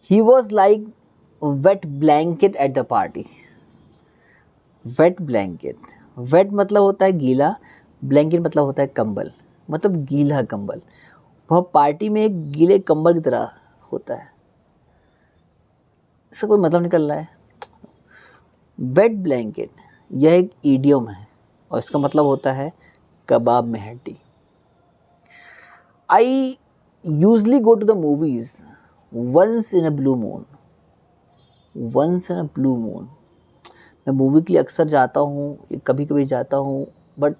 He was like wet blanket at the party. Wet blanket, wet मतलब होता है गीला, ब्लैंकेट मतलब होता है कंबल, मतलब गीला कंबल। वह पार्टी में एक गीले कंबल की तरह होता है। इसका कोई मतलब निकल रहा है। वेट ब्लैंकेट यह एक इडियम है और इसका मतलब होता है कबाब में हड्डी। I usually go to the movies once in a blue moon. Once in a blue moon, मैं मूवी के लिए अक्सर जाता हूँ, कभी कभी जाता हूँ, but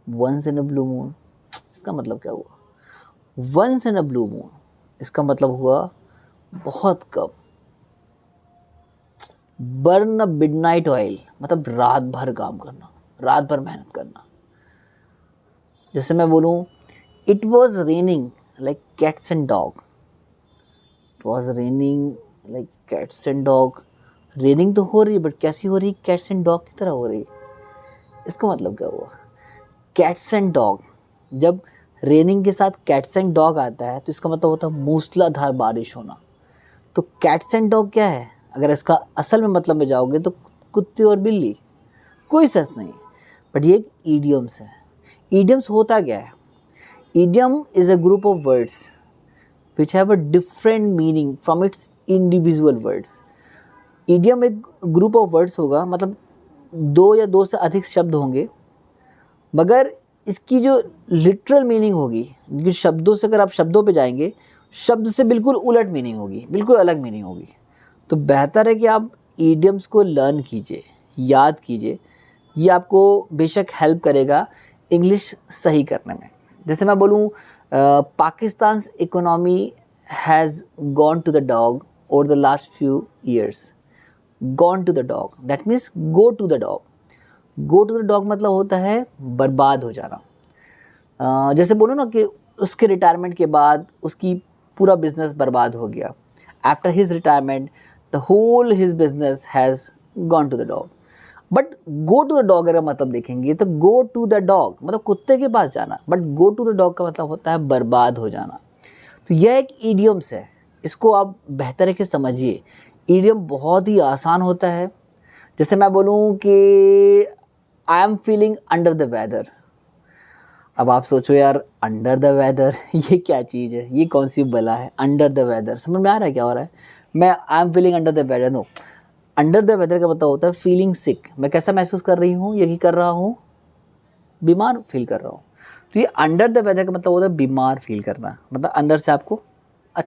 once in a blue moon इसका मतलब क्या हुआ? Once in a blue moon इसका मतलब हुआ बहुत कम। बर्न अ मिडनाइट ऑयल मतलब रात भर काम करना, रात भर मेहनत करना। जैसे मैं बोलूँ it was raining like cats and dog. It was raining like cats and dog. Raining तो हो रही है बट कैसी हो रही है? कैट्स एंड डॉग की तरह हो रही है। इसका मतलब क्या हुआ? कैट्स एंड डॉग, जब रेनिंग के साथ कैट्स एंड डॉग आता है तो इसका मतलब होता है मूसलाधार बारिश होना। तो कैट्स एंड डॉग क्या है? अगर इसका असल में मतलब में जाओगे तो कुत्ते और बिल्ली, कोई सेंस नहीं। बट ये एक ईडियम्स है। ईडियम्स होता क्या है? Idiom is a group of words which have a different meaning from its individual words. Idiom एक ग्रुप ऑफ वर्ड्स होगा, मतलब दो या दो से अधिक शब्द होंगे, मगर इसकी जो लिटरल मीनिंग होगी, क्योंकि शब्दों से अगर आप शब्दों पे जाएंगे, शब्द से बिल्कुल उलट मीनिंग होगी, बिल्कुल अलग मीनिंग होगी। तो बेहतर है कि आप ईडियम्स को लर्न कीजिए, याद कीजिए। ये आपको बेशक हेल्प करेगा इंग्लिश सही करने में। जैसे मैं बोलूँ Pakistan economy has gone to the dog over the last few years. Gone to the dog that means go to the dog. Go to the dog मतलब होता है बर्बाद हो जाना। जैसे बोलो ना कि उसके रिटायरमेंट के बाद उसकी पूरा बिजनेस बर्बाद हो गया। After his retirement the whole his business has gone to the dog. But go to the dog अगर मतलब देखेंगे तो गो टू द डॉग मतलब कुत्ते के पास जाना, but go to the dog का मतलब होता है बर्बाद हो जाना। तो यह एक ईडियम्स है, इसको आप बेहतर है कि समझिए। ईडियम बहुत ही आसान होता है। जैसे मैं बोलूँ कि I am feeling under the weather. अब आप सोचो यार अंडर द वेदर ये क्या चीज़ है, ये कौन सी बला है? अंडर द वेदर समझ में आ रहा है क्या हो रहा है? मैं I am feeling under the weather, no. Under the weather का मतलब होता है फीलिंग सिक। मैं कैसा महसूस कर रही हूँ, यही कर रहा हूँ, बीमार फील कर रहा हूँ। तो ये अंडर द वेदर का मतलब होता है बीमार फील करना, मतलब अंदर से आपको